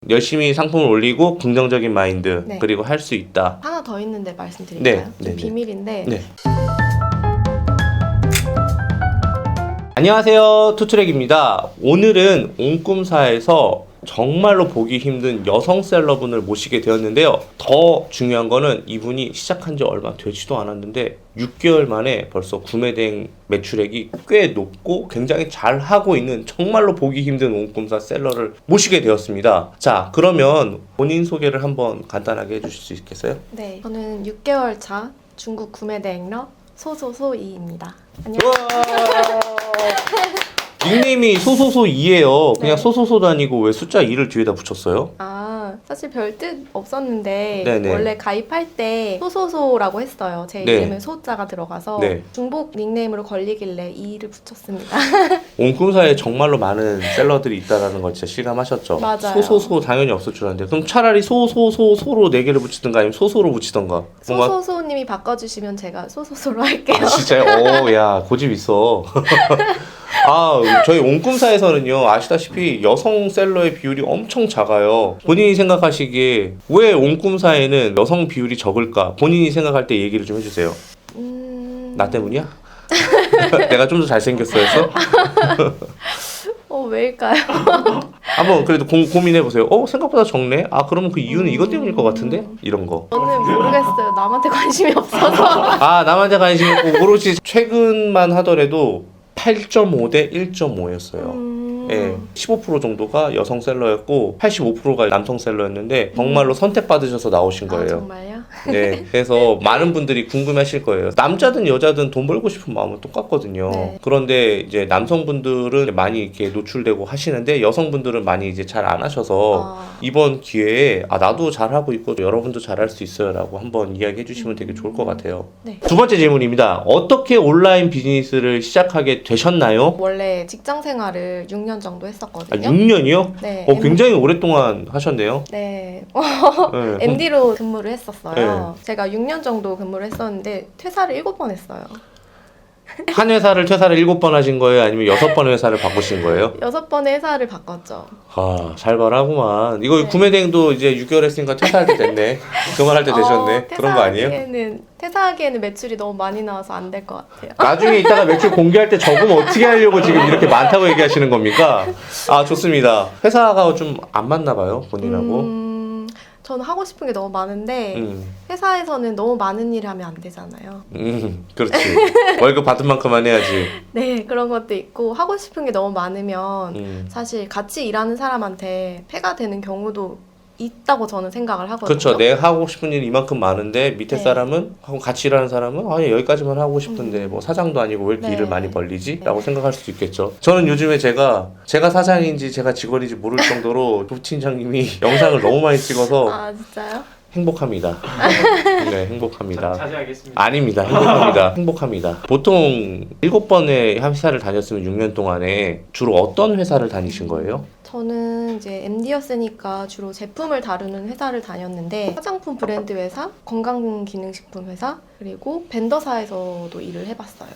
열심히 상품을 올리고 긍정적인 마인드 네. 그리고 할 수 있다. 하나 더 있는데 말씀드릴까요? 네, 좀 네, 비밀인데 네. 안녕하세요, 투트랙입니다. 오늘은 옹꿈사에서 정말로 보기 힘든 여성 셀러분을 모시게 되었는데요. 더 중요한 거는 이분이 시작한 지 얼마 되지도 않았는데 6개월 만에 벌써 구매 대행 매출액이 꽤 높고 굉장히 잘 하고 있는 정말로 보기 힘든 옹꿈사 셀러를 모시게 되었습니다. 자, 그러면 본인 소개를 한번 간단하게 해주실 수 있겠어요? 네, 저는 6개월 차 중국 구매 대행러 소소소이입니다. 안녕. 닉네임이 소소소2예요. 그냥 네. 소소소도 아니고 왜 숫자 2를 뒤에다 붙였어요? 사실 별 뜻 없었는데 네네. 원래 가입할 때 소소소라고 했어요. 제 네. 이름에 소자가 들어가서 네. 중복 중복 닉네임으로 걸리길래 이를 붙였습니다. 옹꿈사에 정말로 많은 셀러들이 있다는 걸 진짜 실감하셨죠? 맞아요. 소소소 당연히 없을 줄 알았는데 그럼 차라리 소소소소로 4개를 붙이든가 아니면 소소로 붙이던가 뭔가 소소소님이 바꿔주시면 제가 소소소로 할게요. 아, 진짜요? 오, 야, 고집 있어. 저희 옹꿈사에서는요, 아시다시피 여성 셀러의 비율이 엄청 작아요. 본인이 생각하시기에 왜 옹꿈사에는 여성 비율이 적을까? 본인이 생각할 때 얘기를 좀 해주세요. 나 때문이야? 내가 좀 더 잘생겼어 해서? 왜일까요? 한번 그래도 고민해보세요. 생각보다 적네? 그러면 그 이유는 이것 때문일 것 같은데? 이런 거. 저는 모르겠어요. 남한테 관심이 없어서. 남한테 관심 있고, 오로지 최근만 하더라도 8.5 대 1.5였어요. 예, 15% 정도가 여성 셀러였고 85%가 남성 셀러였는데 정말로 선택받으셔서 나오신 거예요. 정말요? 네, 그래서 많은 분들이 궁금해하실 거예요. 남자든 여자든 돈 벌고 싶은 마음은 똑같거든요. 네. 그런데 이제 남성분들은 많이 이렇게 노출되고 하시는데 여성분들은 많이 이제 잘 안 하셔서 이번 기회에 나도 잘하고 있고 여러분도 잘할 수 있어요라고 한번 이야기해 주시면 되게 좋을 것 같아요. 네. 두 번째 질문입니다. 어떻게 온라인 비즈니스를 시작하게 되셨나요? 원래 직장 생활을 6년 정도 했었거든요. 6년이요? 네. 굉장히 오랫동안 하셨네요. 네. 네. MD로 근무를 했었어요. 네. 제가 6년 정도 근무를 했었는데 퇴사를 7번 했어요. 한 회사를 퇴사를 7번 하신 거예요? 아니면 6번 회사를 바꾸신 거예요? 6번의 회사를 바꿨죠. 살벌하구만. 이거 네. 구매 대행도 이제 6개월 했으니까 퇴사할 때 됐네. 그만할 때 되셨네. 그런 거 아니에요? 퇴사하기에는 매출이 너무 많이 나와서 안 될 것 같아요. 나중에 이따가 매출 공개할 때 적으면 어떻게 하려고 지금 이렇게 많다고 얘기하시는 겁니까? 좋습니다. 회사가 좀 안 맞나 봐요, 본인하고. 저는 하고 싶은 게 너무 많은데 회사에서는 너무 많은 일을 하면 안 되잖아요. 그렇지. 월급 받은 만큼만 해야지. 네, 그런 것도 있고 하고 싶은 게 너무 많으면 사실 같이 일하는 사람한테 폐가 되는 경우도 있다고 저는 생각을 하거든요. 그렇죠. 내가 하고 싶은 일이 이만큼 많은데 밑에 네. 사람은 하고 같이 일하는 사람은 여기까지만 하고 싶은데 뭐 사장도 아니고 왜 이렇게 네. 일을 많이 벌리지? 라고 생각할 수도 있겠죠. 저는 요즘에 제가 사장인지 제가 직원인지 모를 정도로 부팀장님이 영상을 너무 많이 찍어서 진짜요? 행복합니다. 네, 행복합니다. 자제하겠습니다. 아닙니다. 행복합니다. 행복합니다. 보통 7번의 회사를 다녔으면 6년 동안에 주로 어떤 회사를 다니신 거예요? 저는 이제 MD였으니까 주로 제품을 다루는 회사를 다녔는데 화장품 브랜드 회사, 건강기능식품 회사, 그리고 벤더사에서도 일을 해봤어요.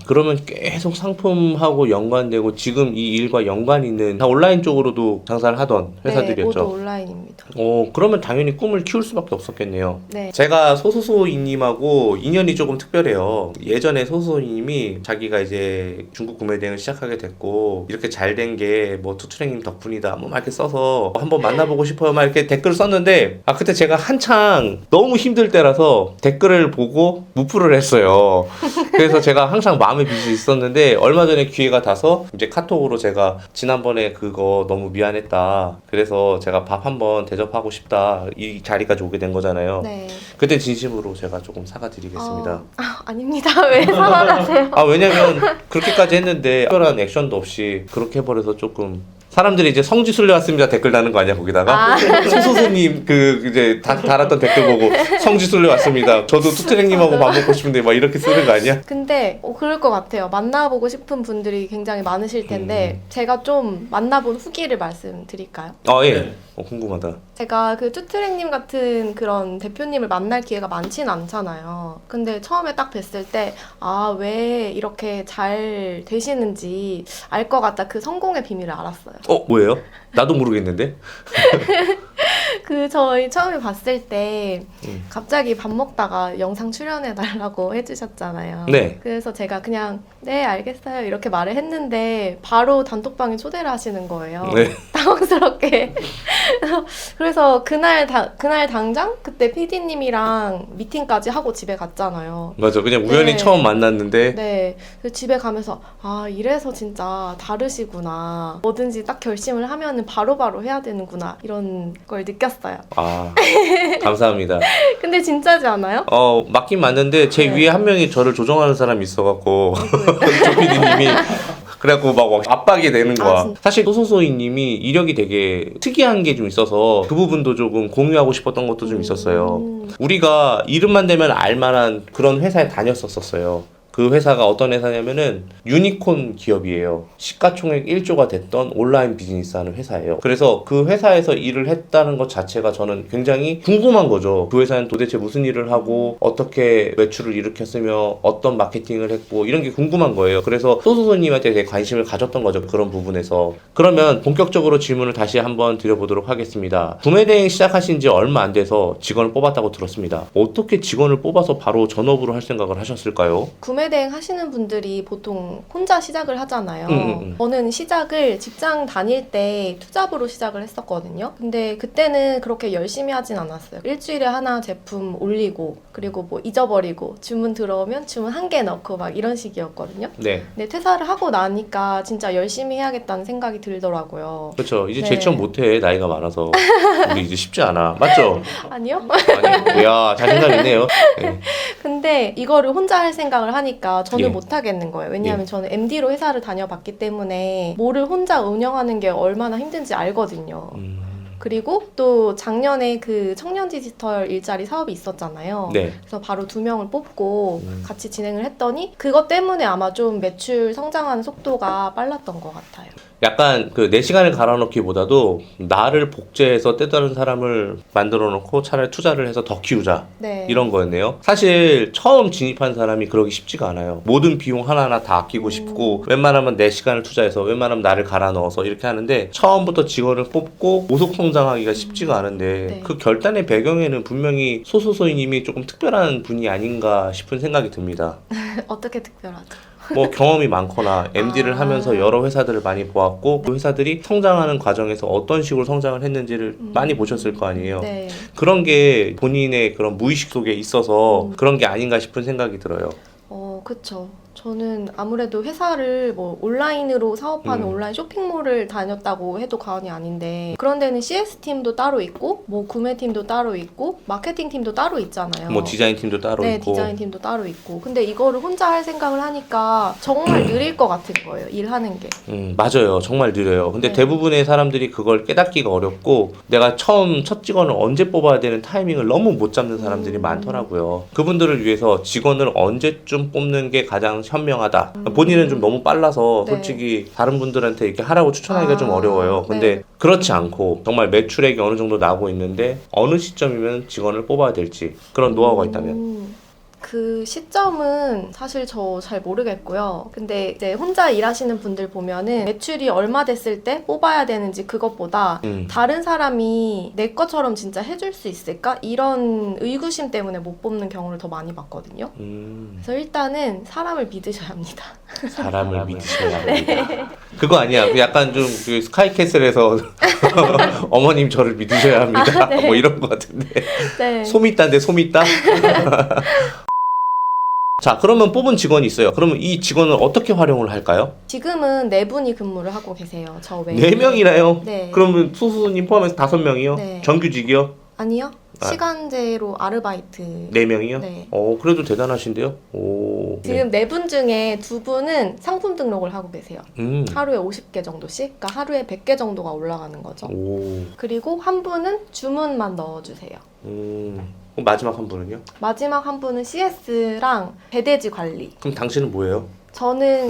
그러면 계속 상품하고 연관되고 지금 이 일과 연관 있는 다 온라인 쪽으로도 장사를 하던 네, 회사들이었죠. 모두 온라인입니다. 그러면 당연히 꿈을 키울 수밖에 없었겠네요. 네. 제가 소소소이님하고 인연이 조금 특별해요. 예전에 소소소이님이 자기가 이제 중국 구매 대행을 시작하게 됐고 이렇게 잘 된 게 뭐 투트랙님 덕분이다 뭐 막 이렇게 써서 한번 만나보고 싶어요 막 이렇게 댓글 썼는데 그때 제가 한창 너무 힘들 때라서 댓글을 보고 무프를 했어요. 그래서 제가 항상 마음에 빚이 있었는데 얼마 전에 기회가 닿아서 이제 카톡으로 제가 지난번에 그거 너무 미안했다. 그래서 제가 밥 한번 대접하고 싶다. 이 자리까지 오게 된 거잖아요. 네. 그때 진심으로 제가 조금 사과드리겠습니다. 아닙니다. 왜 사과하세요? 왜냐면 그렇게까지 했는데 특별한 액션도 없이 그렇게 해버려서 조금 사람들이 이제 성지순례 왔습니다 댓글 다는 거 아니야 거기다가 소소소님 이제 달았던 댓글 보고 성지순례 왔습니다. 저도 투트랙님하고 밥 먹고 싶은데 막 이렇게 쓰는 거 아니야? 근데 그럴 것 같아요. 만나보고 싶은 분들이 굉장히 많으실 텐데 제가 좀 만나본 후기를 말씀드릴까요? 예. 궁금하다. 제가 그 투트랙님 같은 그런 대표님을 만날 기회가 많진 않잖아요. 근데 처음에 딱 뵀을 때 왜 이렇게 잘 되시는지 알 것 같다. 그 성공의 비밀을 알았어요. 뭐예요? 나도 모르겠는데. 저희 처음에 봤을 때 음. 갑자기 밥 먹다가 영상 출연해달라고 해주셨잖아요. 네. 그래서 제가 그냥 네 알겠어요 이렇게 말을 했는데 바로 단톡방에 초대를 하시는 거예요. 네. 당황스럽게. 그래서 그날 당장 그때 PD님이랑 미팅까지 하고 집에 갔잖아요. 맞아. 그냥 우연히 네. 처음 만났는데. 네, 그래서 집에 가면서 이래서 진짜 다르시구나. 뭐든지 딱 결심을 하면은 바로바로 해야 되는구나. 이런 걸 느꼈어요. 감사합니다. 근데 진짜지 않아요? 맞긴 맞는데 제 네. 위에 한 명이 저를 조정하는 사람이 있어갖고 조 PD님이 그래갖고 막 압박이 되는 거야. 진짜? 사실 소소소이님이 이력이 되게 특이한 게 좀 있어서 그 부분도 조금 공유하고 싶었던 것도 좀 있었어요. 우리가 이름만 대면 알만한 그런 회사에 다녔었어요. 그 회사가 어떤 회사냐면은 유니콘 기업이에요. 시가총액 1조가 됐던 온라인 비즈니스 하는 회사예요. 그래서 그 회사에서 일을 했다는 것 자체가 저는 굉장히 궁금한 거죠. 그 회사는 도대체 무슨 일을 하고 어떻게 매출을 일으켰으며 어떤 마케팅을 했고 이런 게 궁금한 거예요. 그래서 소소소님한테 되게 관심을 가졌던 거죠. 그런 부분에서. 그러면 본격적으로 질문을 다시 한번 드려보도록 하겠습니다. 구매대행 시작하신 지 얼마 안 돼서 직원을 뽑았다고 들었습니다. 어떻게 직원을 뽑아서 바로 전업으로 할 생각을 하셨을까요? 구매대행 하시는 분들이 보통 혼자 시작을 하잖아요. 음. 저는 시작을 직장 다닐 때 투잡으로 시작을 했었거든요. 근데 그때는 그렇게 열심히 하진 않았어요. 일주일에 하나 제품 올리고 그리고 뭐 잊어버리고 주문 들어오면 주문 한 개 넣고 막 이런 식이었거든요. 네. 근데 퇴사를 하고 나니까 진짜 열심히 해야겠다는 생각이 들더라고요. 그렇죠. 이제 네. 재취업 못해. 나이가 많아서. 우리 이제 쉽지 않아. 맞죠? 아니요? 아니, 야, 자신감 있네요. 네. 근데 이거를 혼자 할 생각을 하니까 저는 예. 못 하겠는 거예요. 왜냐하면 저는 MD로 회사를 다녀봤기 때문에 뭐를 혼자 운영하는 게 얼마나 힘든지 알거든요. 그리고 또 작년에 그 청년 디지털 일자리 사업이 있었잖아요. 네. 그래서 바로 2명을 뽑고 같이 진행을 했더니 그것 때문에 아마 좀 매출 성장하는 속도가 빨랐던 것 같아요. 약간 그 내 시간을 갈아넣기보다도 나를 복제해서 떼다른 사람을 만들어 놓고 차라리 투자를 해서 더 키우자. 네. 이런 거였네요. 사실 처음 진입한 사람이 그러기 쉽지가 않아요. 모든 비용 하나하나 다 아끼고 싶고 웬만하면 내 시간을 투자해서 웬만하면 나를 갈아 넣어서 이렇게 하는데 처음부터 직원을 뽑고 모속 성장하기가 쉽지가 않은데 네. 그 결단의 배경에는 분명히 소소소이님이 조금 특별한 분이 아닌가 싶은 생각이 듭니다. 어떻게 특별하죠? 뭐 경험이 많거나 MD를 하면서 여러 회사들을 많이 보았고 그 회사들이 성장하는 과정에서 어떤 식으로 성장을 했는지를 많이 보셨을 거 아니에요. 네. 그런 게 본인의 그런 무의식 속에 있어서 그런 게 아닌가 싶은 생각이 들어요. 그쵸. 저는 아무래도 회사를 뭐 온라인으로 사업하는 온라인 쇼핑몰을 다녔다고 해도 과언이 아닌데 그런 데는 CS팀도 따로 있고 뭐 구매팀도 따로 있고 마케팅팀도 따로 있잖아요. 뭐 디자인팀도 따로 네, 있고. 디자인팀도 따로 있고. 근데 이거를 혼자 할 생각을 하니까 정말 느릴 것 같은 거예요. 일하는 게. 맞아요. 정말 느려요. 근데 네. 대부분의 사람들이 그걸 깨닫기가 어렵고 내가 처음 첫 직원을 언제 뽑아야 되는 타이밍을 너무 못 잡는 사람들이 많더라고요. 그분들을 위해서 직원을 언제쯤 뽑는 게 가장 현명하다. 본인은 좀 너무 빨라서 네. 솔직히 다른 분들한테 이렇게 하라고 추천하기가 좀 어려워요. 근데 네. 그렇지 않고 정말 매출액이 어느 정도 나고 있는데 어느 시점이면 직원을 뽑아야 될지 그런 노하우가 있다면. 그 시점은 사실 저 잘 모르겠고요. 근데 이제 혼자 일하시는 분들 보면은 매출이 얼마 됐을 때 뽑아야 되는지 그것보다 다른 사람이 내 것처럼 진짜 해줄 수 있을까? 이런 의구심 때문에 못 뽑는 경우를 더 많이 봤거든요. 그래서 일단은 사람을 믿으셔야 합니다. 사람을 믿으셔야 합니다. 그거 아니야. 그 약간 좀 그 스카이캐슬에서 어머님 저를 믿으셔야 합니다. 네. 뭐 이런 거 같은데. 네. 솜 있다인데 솜 있다? 자, 그러면 뽑은 직원이 있어요. 그러면 이 직원을 어떻게 활용을 할까요? 지금은 4분이 근무를 하고 계세요. 저 외에. 4명이나요? 네. 그러면 소수님 포함해서 5명이요? 네. 정규직이요? 아니요. 시간제로 아르바이트. 4명이요? 네. 그래도 대단하신데요? 오. 지금 4분 중에 2분은 상품 등록을 하고 계세요. 하루에 50개 정도씩? 그러니까 하루에 100개 정도가 올라가는 거죠. 오. 그리고 한 분은 주문만 넣어주세요. 그럼 마지막 한 분은요? 마지막 한 분은 CS랑 배대지 관리. 그럼 당신은 뭐예요? 저는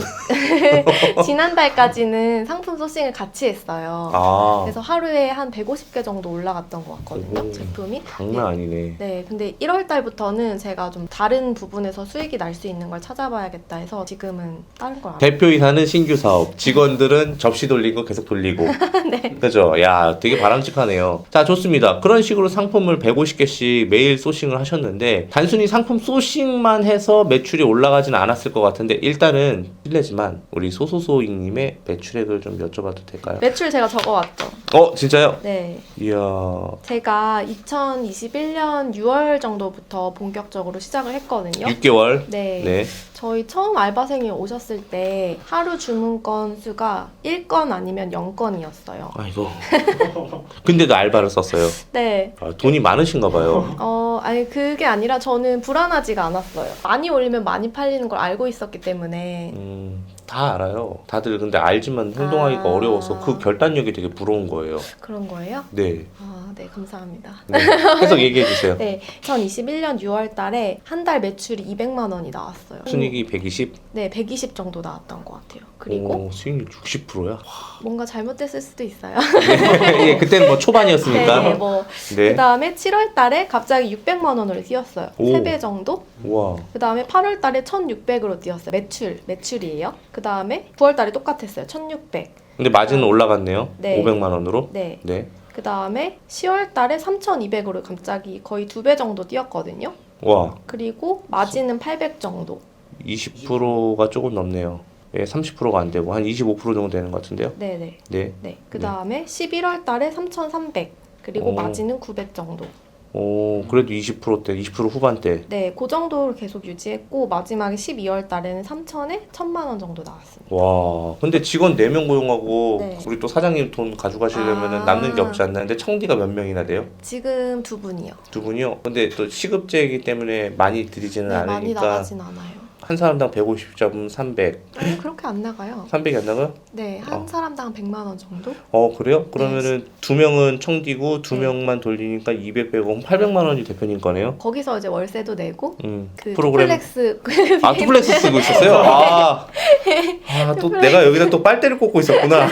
지난달까지는 상품 소싱을 같이 했어요. 아, 그래서 하루에 한 150개 정도 올라갔던 것 같거든요, 오, 제품이. 장난 아니네. 네, 근데 1월 달부터는 제가 좀 다른 부분에서 수익이 날 수 있는 걸 찾아봐야겠다 해서 지금은 다른 걸 안 해요. 대표이사는 신규 사업, 직원들은 접시 돌린 거 계속 돌리고. 네. 그죠? 야, 되게 바람직하네요. 자, 좋습니다. 그런 식으로 상품을 150개씩 매일 소싱을 하셨는데, 단순히 상품 소싱만 해서 매출이 올라가진 않았을 것 같은데, 일단은 실례지만, 우리 소소소잉님의 매출액을 좀 여쭤봐도 될까요? 매출 제가 적어왔죠. 진짜요? 네. 이야. 제가 2021년 6월 정도부터 본격적으로 시작을 했거든요. 6개월? 네. 네. 저희 처음 알바생이 오셨을 때 하루 주문 건 수가 1건 아니면 0건이었어요. 아이고. 근데도 알바를 썼어요. 네. 아, 돈이 많으신가 봐요. 아니 그게 아니라 저는 불안하지가 않았어요. 많이 올리면 많이 팔리는 걸 알고 있었기 때문에. 다 알아요. 다들 근데 알지만 행동하기가 아. 어려워서 그 결단력이 되게 부러운 거예요. 그런 거예요? 네. 네, 감사합니다. 네. 계속 얘기해 주세요. 네, 2021년 6월 달에 한 달 매출이 200만 원이 나왔어요. 순이익이 120? 네, 120 정도 나왔던 것 같아요. 그리고 수익률 60%야? 뭔가 잘못됐을 수도 있어요. 예, 그때는 뭐 초반이었으니까. 네, 뭐 네. 그다음에 7월 달에 갑자기 600만 원으로 뛰었어요. 오. 3배 정도? 와. 그다음에 8월 달에 1,600으로 뛰었어요. 매출이에요. 그다음에 9월 달에 똑같았어요. 1,600. 근데 마진은 올라갔네요. 네. 500만 원으로. 네. 네. 그다음에 10월 달에 3,200으로 갑자기 거의 2배 정도 뛰었거든요. 와. 그리고 마진은 800 정도. 20%가 조금 넘네요. 예, 30%가 안 되고 한 25% 정도 되는 것 같은데요. 네네. 네. 네. 그다음에 11월 달에 3,300. 그리고 오. 마진은 900 정도. 그래도 20%대, 20% 후반대. 네, 그 정도를 계속 유지했고 마지막에 12월 달에는 3,000에 1,000만 원 정도 나왔습니다. 와, 근데 직원 4명 고용하고 네. 우리 또 사장님 돈 가져가시려면 아. 남는 게 없지 않나. 근데 청디가 몇 명이나 돼요? 지금 2분이요. 두 분이요? 근데 또 시급제이기 때문에 많이 드리지는 네, 많이 않으니까 나가진 않아요. 한 사람당 150 잡으면 300. 그렇게 안 나가요. 300이 안 나가요? 네, 한 사람당 100만 원 정도? 그래요? 그러면은 두 명은 청디고 두 네. 명만 돌리니까 200 빼고 800만 원이 대표님 거네요? 거기서 이제 월세도 내고 그 프로그램. 투플렉스 투플렉스 쓰고 있었어요? 또 내가 여기다 또 빨대를 꽂고 있었구나.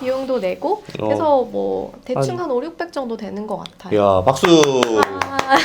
비용도 내고 그래서 뭐 대충 한 5, 600 정도 되는 것 같아요. 야, 박수. 아,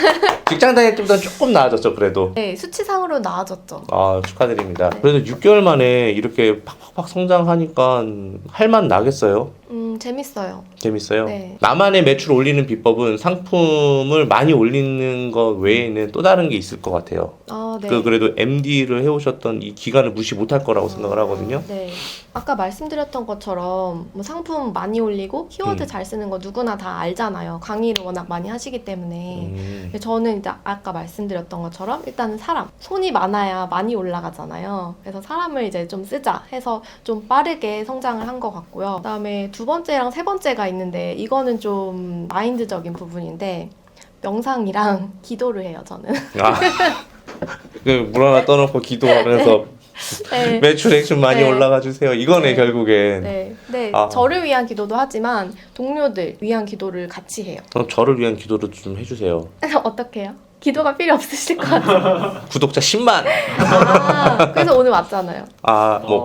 직장 다닐 때보다 조금 나아졌죠, 그래도. 네, 수치상으로 나아졌죠. 축하드립니다. 네. 그래도 6개월 만에 이렇게 팍팍팍 성장하니까 할만 나겠어요? 재밌어요. 재밌어요? 네. 나만의 매출 올리는 비법은 상품을 많이 올리는 것 외에는 또 다른 게 있을 것 같아요. 네. 그래도 MD를 해오셨던 이 기간을 무시 못할 거라고 생각을 하거든요. 네. 아까 말씀드렸던 것처럼 뭐 상품 많이 올리고 키워드 잘 쓰는 거 누구나 다 알잖아요. 강의를 워낙 많이 하시기 때문에. 근데 저는 이제 아까 말씀드렸던 것처럼 일단은 손이 많아야 많이 올라가잖아요. 그래서 사람을 이제 좀 쓰자 해서 좀 빠르게 성장을 한 것 같고요. 그다음에 두 번째랑 세 번째가 있는데 이거는 좀 마인드적인 부분인데 명상이랑 기도를 해요, 저는. 물 하나 떠놓고 기도하면서 네. 매출액 좀 많이 네. 올라가 주세요. 이거네, 네. 결국엔. 네. 네. 아. 저를 위한 기도도 하지만 동료들 위한 기도를 같이 해요. 그럼 저를 위한 기도도 좀 해주세요. 어떻게 해요? 기도가 필요 없으실 것 같아요. 구독자 10만! 그래서 오늘 왔잖아요.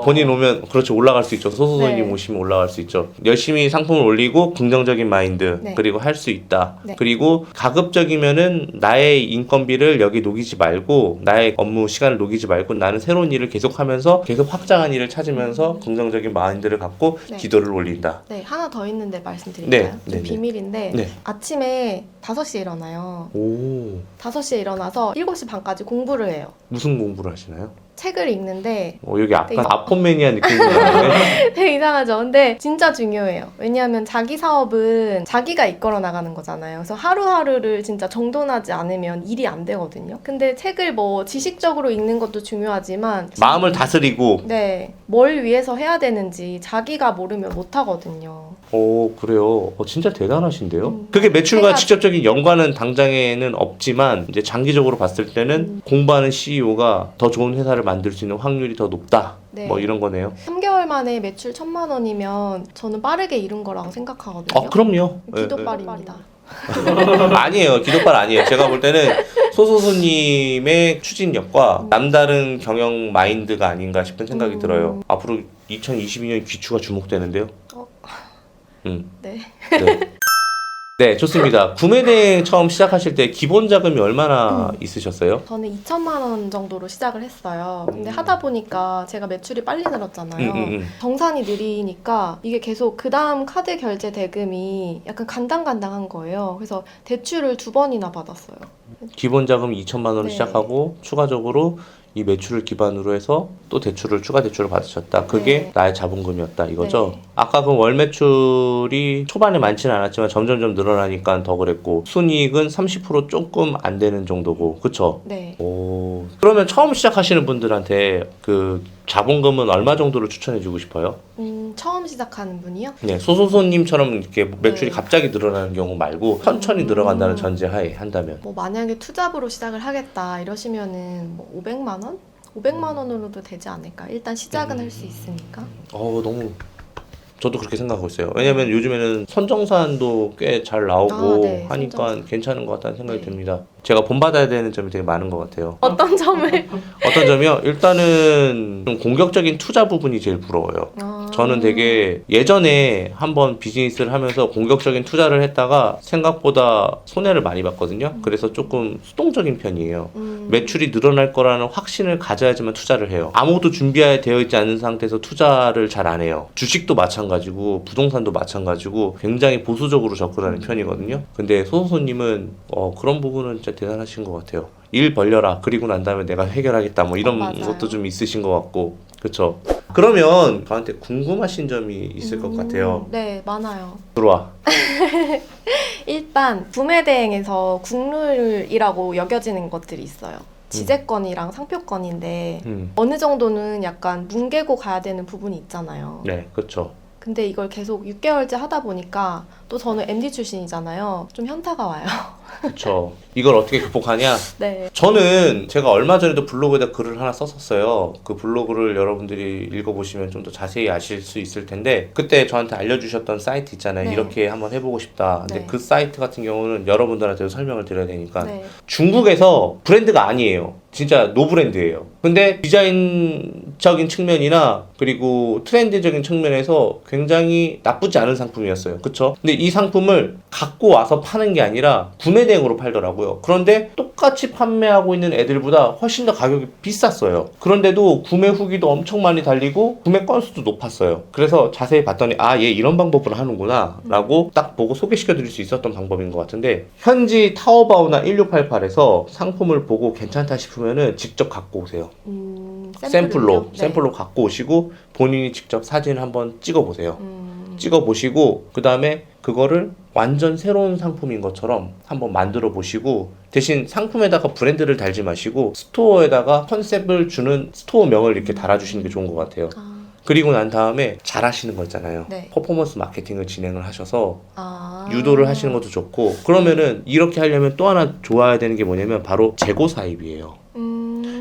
본인 오면, 그렇죠. 올라갈 수 있죠. 소소소님 네. 오시면 올라갈 수 있죠. 열심히 상품을 올리고, 긍정적인 마인드, 네. 그리고 할 수 있다. 네. 그리고 가급적이면은 나의 인건비를 여기 녹이지 말고, 나의 업무 시간을 녹이지 말고, 나는 새로운 일을 계속 하면서, 계속 확장한 일을 찾으면서, 긍정적인 마인드를 갖고, 네. 기도를 올린다. 네, 하나 더 있는데 말씀드릴까요? 네, 좀 네, 네. 비밀인데 네. 아침에 5시에 일어나요. 오, 5시에 일어나서 7시 반까지 공부를 해요. 무슨 공부를 하시나요? 책을 읽는데 여기 약간 되게- 아폰매니아 느낌이 나는데? 되게 이상하죠. 근데 진짜 중요해요. 왜냐하면 자기 사업은 자기가 이끌어 나가는 거잖아요. 그래서 하루하루를 진짜 정돈하지 않으면 일이 안 되거든요. 근데 책을 뭐 지식적으로 읽는 것도 중요하지만 마음을 다스리고, 네, 뭘 위해서 해야 되는지 자기가 모르면 못 하거든요. 그래요. 진짜 대단하신데요? 그게 매출과 제가- 직접적인 연관은 당장에는 없지만, 이제 장기적으로 봤을 때는 공부하는 CEO가 더 좋은 회사를 만들 수 있는 확률이 더 높다. 네. 뭐 이런 거네요. 3개월 만에 매출 1,000만 원이면 저는 빠르게 이룬 거라고 생각하거든요. 그럼요. 기도빨입니다. 아니에요. 기도빨 아니에요. 제가 볼 때는 소소소님의 추진력과 남다른 경영 마인드가 아닌가 싶은 생각이 들어요. 앞으로 2022년 귀추가 주목되는데요. 네. 네. 네, 좋습니다. 구매대행 처음 시작하실 때 기본 자금이 얼마나 있으셨어요? 저는 2천만 원 정도로 시작을 했어요. 근데 하다 보니까 제가 매출이 빨리 늘었잖아요. 정산이 느리니까 이게 계속 그 다음 카드 결제 대금이 약간 간당간당한 거예요. 그래서 대출을 2번이나 받았어요. 기본 자금 2천만 원을 네. 시작하고 추가적으로 이 매출을 기반으로 해서 또 추가 대출을 받으셨다. 그게 네. 나의 자본금이었다 이거죠. 네. 아까 그 월 매출이 초반에 많지는 않았지만 점점점 늘어나니까 더 그랬고 순이익은 30% 조금 안 되는 정도고 그쵸? 네. 오. 그러면 처음 시작하시는 분들한테 그 자본금은 얼마 정도를 추천해주고 싶어요? 처음 시작하는 분이요? 네, 소소소님처럼 이렇게 매출이 네. 갑자기 늘어나는 경우 말고 천천히 늘어간다는 전제하에 한다면 뭐 만약에 투잡으로 시작을 하겠다 이러시면은 뭐 500만 원? 500만 원으로도 되지 않을까? 일단 시작은 할 수 있으니까. 너무 저도 그렇게 생각하고 있어요. 왜냐면 요즘에는 선정산도 꽤 잘 나오고 네, 하니까 선정산. 괜찮은 것 같다는 생각이 네. 듭니다. 제가 본받아야 되는 점이 되게 많은 것 같아요. 어떤 점을? 어떤 점이요? 일단은 좀 공격적인 투자 부분이 제일 부러워요. 저는 되게 예전에 한번 비즈니스를 하면서 공격적인 투자를 했다가 생각보다 손해를 많이 봤거든요. 그래서 조금 수동적인 편이에요. 매출이 늘어날 거라는 확신을 가져야지만 투자를 해요. 아무것도 준비되어 있지 않은 상태에서 투자를 잘 안 해요. 주식도 마찬가지고 부동산도 마찬가지고 굉장히 보수적으로 접근하는 편이거든요. 근데 소소소님은 그런 부분은 진짜 대단하신 것 같아요. 일 벌려라. 그리고 난 다음에 내가 해결하겠다. 뭐 이런 맞아요. 것도 좀 있으신 것 같고. 그쵸? 그러면 저한테 궁금하신 점이 있을 것 같아요. 네, 많아요. 들어와. 일단 구매 대행에서 국룰이라고 여겨지는 것들이 있어요. 지재권이랑 상표권인데 어느 정도는 약간 뭉개고 가야 되는 부분이 있잖아요. 네, 그쵸. 근데 이걸 계속 6개월째 하다 보니까 또 저는 MD 출신이잖아요. 좀 현타가 와요. 그쵸. 이걸 어떻게 극복하냐? 네. 저는 제가 얼마 전에도 블로그에다 글을 하나 썼었어요. 그 블로그를 여러분들이 읽어보시면 좀 더 자세히 아실 수 있을 텐데 그때 저한테 알려주셨던 사이트 있잖아요. 네. 이렇게 한번 해보고 싶다. 근데 네. 그 사이트 같은 경우는 여러분들한테도 설명을 드려야 되니까 네. 중국에서 브랜드가 아니에요. 진짜 노브랜드예요. 근데 디자인적인 측면이나 그리고 트렌드적인 측면에서 굉장히 나쁘지 않은 상품이었어요. 그쵸? 근데 이 상품을 갖고 와서 파는 게 아니라 구매 대행으로 팔더라고요. 그런데 똑같이 판매하고 있는 애들보다 훨씬 더 가격이 비쌌어요. 그런데도 구매 후기도 엄청 많이 달리고 구매 건수도 높았어요. 그래서 자세히 봤더니 얘 이런 방법을 하는구나 라고 딱 보고 소개시켜 드릴 수 있었던 방법인 것 같은데 현지 타오바오나 1688에서 상품을 보고 괜찮다 싶으면은 직접 갖고 오세요. 샘플로요? 네. 샘플로 갖고 오시고 본인이 직접 사진 한번 찍어 보세요. 찍어 보시고 그 다음에 그거를 완전 새로운 상품인 것처럼 한번 만들어 보시고 대신 상품에다가 브랜드를 달지 마시고 스토어에다가 컨셉을 주는 스토어명을 이렇게 달아주시는 게 좋은 것 같아요. 그리고 난 다음에 잘 하시는 거 있잖아요. 네. 퍼포먼스 마케팅을 진행을 하셔서 아. 유도를 하시는 것도 좋고 그러면은 이렇게 하려면 또 하나 좋아야 되는 게 뭐냐면 바로 재고 사입이에요.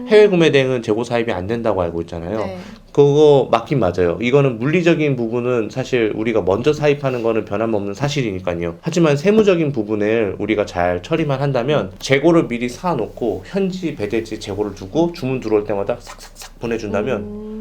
해외 구매 대행은 재고 사입이 안 된다고 알고 있잖아요. 네. 그거 맞긴 맞아요. 이거는 물리적인 부분은 사실 우리가 먼저 사입하는 거는 변함없는 사실이니까요. 하지만 세무적인 부분을 우리가 잘 처리만 한다면 재고를 미리 사놓고 현지 배대지 재고를 두고 주문 들어올 때마다 삭삭삭 보내준다면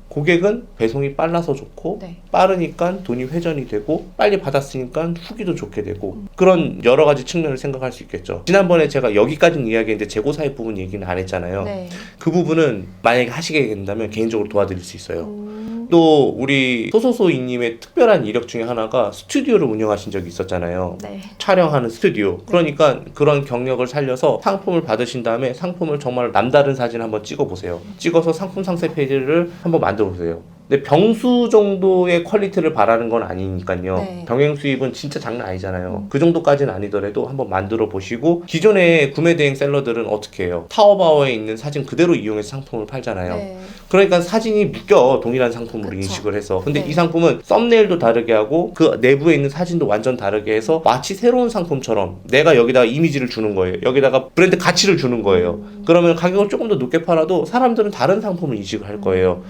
고객은 배송이 빨라서 좋고 네. 빠르니까 돈이 회전이 되고 빨리 받았으니까 후기도 좋게 되고 그런 여러 가지 측면을 생각할 수 있겠죠. 지난번에 제가 여기까지는 이야기했는데 재고 사입 부분 얘기는 안 했잖아요. 네. 그 부분은 만약에 하시게 된다면 개인적으로 도와드릴 수 있어요. 또 우리 소소소이님의 특별한 이력 중에 하나가 스튜디오를 운영하신 적이 있었잖아요. 네. 촬영하는 스튜디오. 그러니까 그런 경력을 살려서 상품을 받으신 다음에 상품을 정말 남다른 사진 한번 찍어보세요. 찍어서 상품 상세 페이지를 한번 만들어보세요. 근데 병수 정도의 퀄리티를 바라는 건 아니니까요. 네. 병행 수입은 진짜 장난 아니잖아요. 그 정도까지는 아니더라도 한번 만들어 보시고 기존의 구매 대행 셀러들은 어떻게 해요? 타오바오에 있는 사진 그대로 이용해서 상품을 팔잖아요. 네. 그러니까 사진이 묶여 동일한 상품으로 그쵸. 인식을 해서 근데 네. 이 상품은 썸네일도 다르게 하고 그 내부에 있는 사진도 완전 다르게 해서 마치 새로운 상품처럼 내가 여기다가 이미지를 주는 거예요. 여기다가 브랜드 가치를 주는 거예요. 그러면 가격을 조금 더 높게 팔아도 사람들은 다른 상품을 인식을 할 거예요.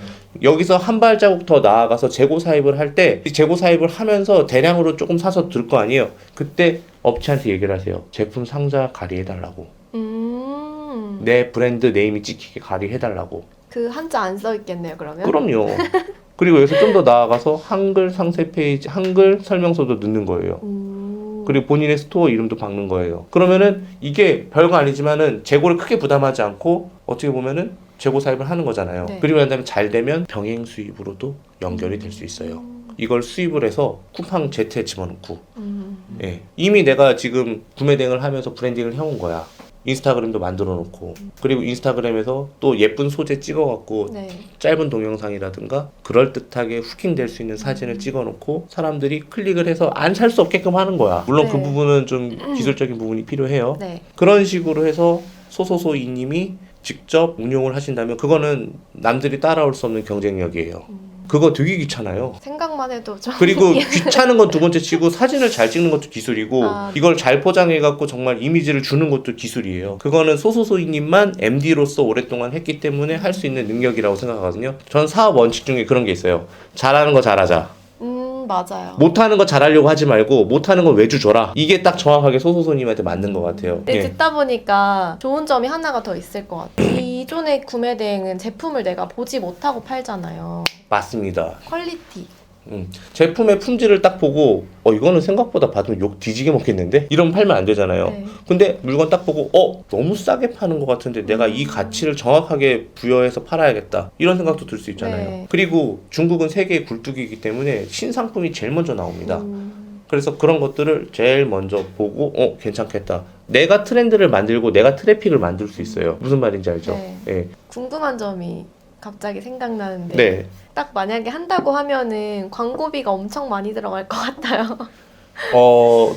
여기서 한 발자국 더 나아가서 재고 사입을 할 때 이 재고 사입을 하면서 대량으로 조금 사서 들 거 아니에요. 그때 업체한테 얘기를 하세요. 제품 상자 가리해달라고. 내 브랜드 네임이 찍히게 가리해달라고. 그 한자 안 써 있겠네요, 그러면? 그럼요. 그리고 여기서 좀 더 나아가서 한글 상세 페이지, 한글 설명서도 넣는 거예요. 그리고 본인의 스토어 이름도 박는 거예요. 그러면은 이게 별거 아니지만은 재고를 크게 부담하지 않고 어떻게 보면은 재고 사입을 하는 거잖아요. 네. 그리고 난 다음에 잘 되면 병행 수입으로도 연결이 될 수 있어요. 이걸 수입을 해서 쿠팡 Z에 집어넣고 예. 이미 내가 지금 구매 대행을 하면서 브랜딩을 해온 거야. 인스타그램도 만들어 놓고 그리고 인스타그램에서 또 예쁜 소재 찍어갖고 네. 짧은 동영상이라든가 그럴듯하게 후킹 될 수 있는 사진을 찍어 놓고 사람들이 클릭을 해서 안 살 수 없게끔 하는 거야. 물론 네. 그 부분은 좀 기술적인 부분이 필요해요. 네. 그런 식으로 해서 소소소이님이 직접 운용을 하신다면 그거는 남들이 따라올 수 없는 경쟁력이에요. 그거 되게 귀찮아요. 생각만 해도 좀. 그리고 귀찮은 건 두 번째 치고 사진을 잘 찍는 것도 기술이고 이걸 잘 포장해갖고 정말 이미지를 주는 것도 기술이에요. 그거는 소소소이님만 MD로서 오랫동안 했기 때문에 할 수 있는 능력이라고 생각하거든요. 전 사업 원칙 중에 그런 게 있어요. 잘하는 거 잘하자. 맞아요. 못하는 거 잘하려고 하지 말고 못하는 건 외주 줘라. 이게 딱 정확하게 소소소님한테 맞는 것 같아요. 근데 예. 듣다 보니까 좋은 점이 하나가 더 있을 것 같아요. 기존의 구매 대행은 제품을 내가 보지 못하고 팔잖아요. 맞습니다. 퀄리티. 제품의 품질을 딱 보고 이거는 생각보다 받으면 욕 뒤지게 먹겠는데? 이러면 팔면 안 되잖아요. 네. 근데 물건 딱 보고 너무 싸게 파는 것 같은데 내가 이 가치를 정확하게 부여해서 팔아야겠다 이런 생각도 들 수 있잖아요. 네. 그리고 중국은 세계의 굴뚝이기 때문에 신상품이 제일 먼저 나옵니다. 그래서 그런 것들을 제일 먼저 보고 괜찮겠다. 내가 트렌드를 만들고 내가 트래픽을 만들 수 있어요. 무슨 말인지 알죠? 네. 예. 궁금한 점이 갑자기 생각나는데 네. 딱 만약에 한다고 하면은 광고비가 엄청 많이 들어갈 것 같아요.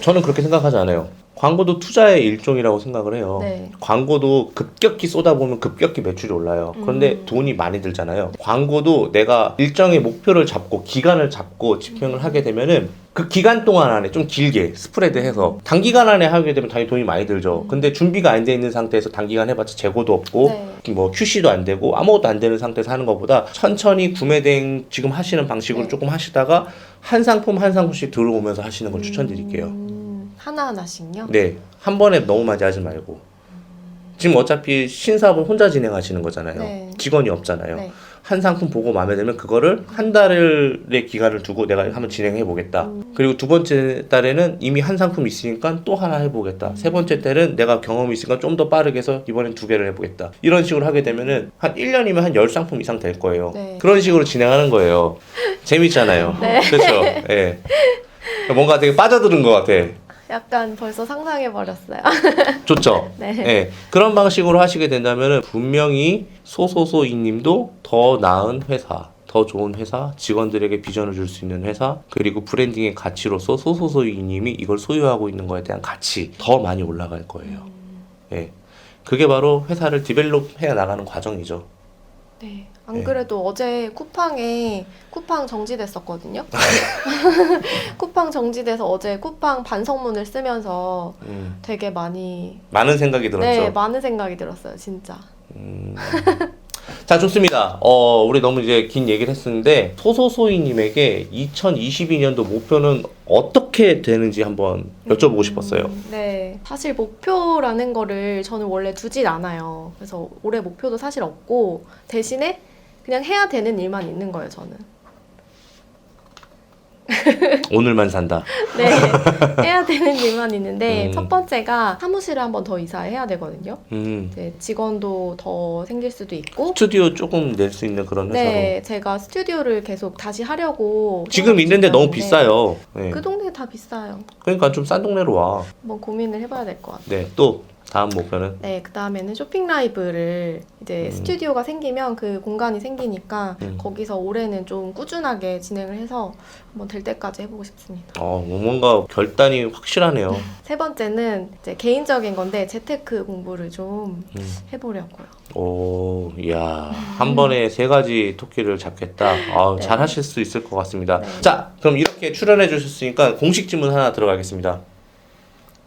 저는 그렇게 생각하지 않아요. 광고도 투자의 일종이라고 생각을 해요. 네. 광고도 급격히 쏟아보면 급격히 매출이 올라요. 그런데 돈이 많이 들잖아요. 광고도 내가 일정의 목표를 잡고 기간을 잡고 집행을 하게 되면은 그 기간 동안 안에 좀 길게 스프레드해서 단기간 안에 하게 되면 당연히 돈이 많이 들죠. 근데 준비가 안 돼 있는 상태에서 단기간 해봤자 재고도 없고 네. 뭐 QC도 안 되고 아무것도 안 되는 상태에서 하는 것보다 천천히 구매 대행 지금 하시는 방식으로 네. 조금 하시다가 한 상품 한 상품씩 들어오면서 하시는 걸 추천드릴게요. 하나하나씩요? 네, 한 번에 너무 많이 하지 말고. 지금 어차피 신사업은 혼자 진행하시는 거잖아요. 네. 직원이 없잖아요. 네. 한 상품 보고 마음에 들면 그거를 한 달의 기간을 두고 내가 한번 진행해 보겠다. 그리고 두 번째 달에는 이미 한 상품 있으니까 또 하나 해보겠다. 세 번째 달은 내가 경험이 있으니까 좀 더 빠르게 해서 이번엔 2개를 해보겠다. 이런 식으로 하게 되면은 한 1년이면 한 10상품 이상 될 거예요. 네. 그런 식으로 진행하는 거예요. 재밌잖아요. 네. 그렇죠. 예. 뭔가 되게 빠져드는 것 같아. 약간 벌써 상상해버렸어요. 좋죠? 네. 예. 그런 방식으로 하시게 된다면 분명히 소소소이님도 더 나은 회사, 더 좋은 회사, 직원들에게 비전을 줄 수 있는 회사, 그리고 브랜딩의 가치로서 소소소이님이 이걸 소유하고 있는 거에 대한 가치 더 많이 올라갈 거예요. 예. 그게 바로 회사를 디벨롭 해 나가는 과정이죠. 네. 안 네. 그래도 어제 쿠팡에 쿠팡 정지됐었거든요. 쿠팡 정지돼서 어제 쿠팡 반성문을 쓰면서 되게 많이 많은 생각이 들었죠. 네, 많은 생각이 들었어요, 진짜. 자, 좋습니다. 우리 너무 이제 긴 얘기를 했었는데 소소소이님에게 2022년도 목표는 어떻게 되는지 한번 여쭤보고 싶었어요. 네, 사실 목표라는 거를 저는 원래 두진 않아요. 그래서 올해 목표도 사실 없고 대신에 그냥 해야 되는 일만 있는 거예요, 저는. 오늘만 산다. 네, 해야 되는 일만 있는데 첫 번째가 사무실을 한 번 더 이사해야 되거든요. 네, 직원도 더 생길 수도 있고. 스튜디오 조금 낼 수 있는 그런 회사로. 네, 제가 스튜디오를 계속 다시 하려고 지금 있는데 너무 생각하고 비싸요. 네. 그 동네 다 비싸요. 그러니까 좀 싼 동네로 와. 한번 고민을 해봐야 될 것 같아요. 네, 또 다음 목표는? 네, 그 다음에는 쇼핑 라이브를 이제 스튜디오가 생기면 그 공간이 생기니까 거기서 올해는 좀 꾸준하게 진행을 해서 한번 될 때까지 해보고 싶습니다. 뭔가 결단이 확실하네요. 세 번째는 이제 개인적인 건데 재테크 공부를 좀 해보려고요. 오, 이야, 한 번에 3가지 토끼를 잡겠다. 네. 잘 하실 수 있을 것 같습니다. 네. 자, 그럼 이렇게 출연해 주셨으니까 공식 질문 하나 들어가겠습니다.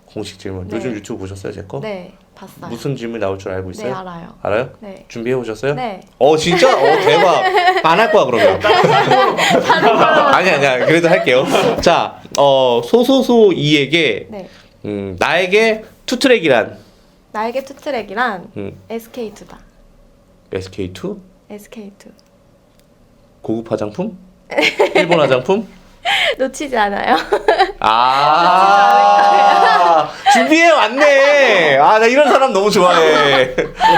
공식 질문. 네. 요즘 유튜브 보셨어요, 제 거? 네, 봤어요. 무슨 질문 나올 줄 알고 네, 있어요? 알아요. 알아요? 네. 준비해 오셨어요? 네. 진짜? 대박. 안 할 거야, 그러면. 아니야. 그래도 할게요. 자, 소소소 이에게, 네. 나에게 투트랙이란? 나에게 투트랙이란 SK2다. SK2? SK2. 고급 화장품? 일본 화장품? 놓치지 않아요. 아, 준비해 왔네. 아, 나 이런 사람 너무 좋아해.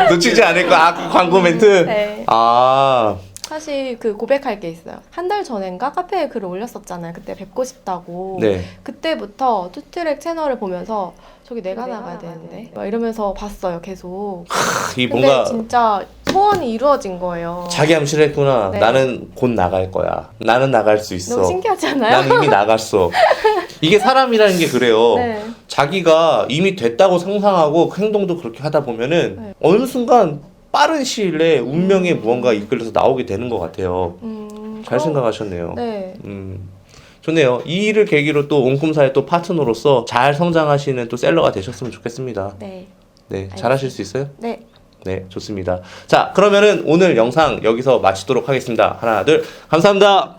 놓치지 않을 거. 아, 그 광고 멘트? 네. 아, 사실 그 고백할 게 있어요. 한 달 전인가 카페에 글을 올렸었잖아요. 그때 뵙고 싶다고. 네. 그때부터 투트랙 채널을 보면서 저기 내가 나가야 되는데 막 이러면서 봤어요. 계속. 이 근데 뭔가 진짜 소원이 이루어진 거예요. 자기 암시했구나. 네. 나는 곧 나갈 거야. 나는 나갈 수 있어. 너무 신기하지 않아요? 난 이미 나갔어. 이게 사람이라는 게 그래요. 네. 자기가 이미 됐다고 상상하고 그 행동도 그렇게 하다 보면은 네. 어느 순간 빠른 시일 내에 운명의 무언가 이끌려서 나오게 되는 것 같아요. 잘 생각하셨네요. 네. 좋네요. 이 일을 계기로 또 온꿈사의 또 파트너로서 잘 성장하시는 또 셀러가 되셨으면 좋겠습니다. 네. 네, 잘하실 수 있어요? 네. 네, 좋습니다. 자, 그러면은 오늘 영상 여기서 마치도록 하겠습니다. 하나, 둘, 감사합니다.